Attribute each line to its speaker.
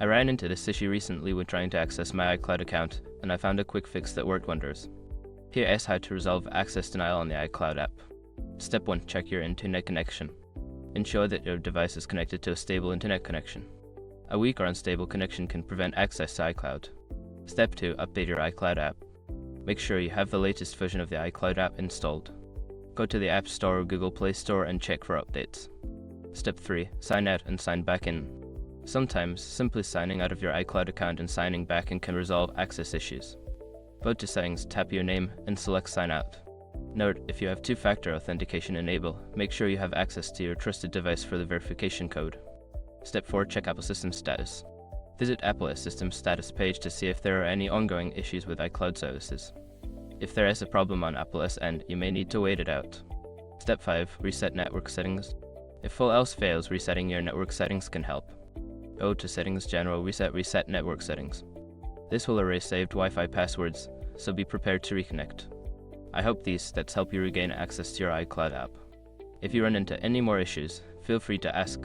Speaker 1: I ran into this issue recently when trying to access my iCloud account, and I found a quick fix that worked wonders. Here's how to resolve access denial on the iCloud app. Step 1. Check your internet connection. Ensure that your device is connected to a stable internet connection. A weak or unstable connection can prevent access to iCloud. Step 2. Update your iCloud app. Make sure you have the latest version of the iCloud app installed. Go to the App Store or Google Play Store and check for updates. Step 3. Sign out and sign back in. Sometimes, simply signing out of your iCloud account and signing back in can resolve access issues. Go to Settings, tap your name, and select Sign Out. Note, if you have two-factor authentication enabled, make sure you have access to your trusted device for the verification code. Step 4. Check Apple System Status. Visit Apple's System Status page to see if there are any ongoing issues with iCloud services. If there is a problem on Apple's end, you may need to wait it out. Step 5. Reset network settings. If all else fails, resetting your network settings can help. Go to Settings, General, Reset Network Settings. This will erase saved Wi-Fi passwords, so be prepared to reconnect. I hope these steps help you regain access to your iCloud app. If you run into any more issues, feel free to ask.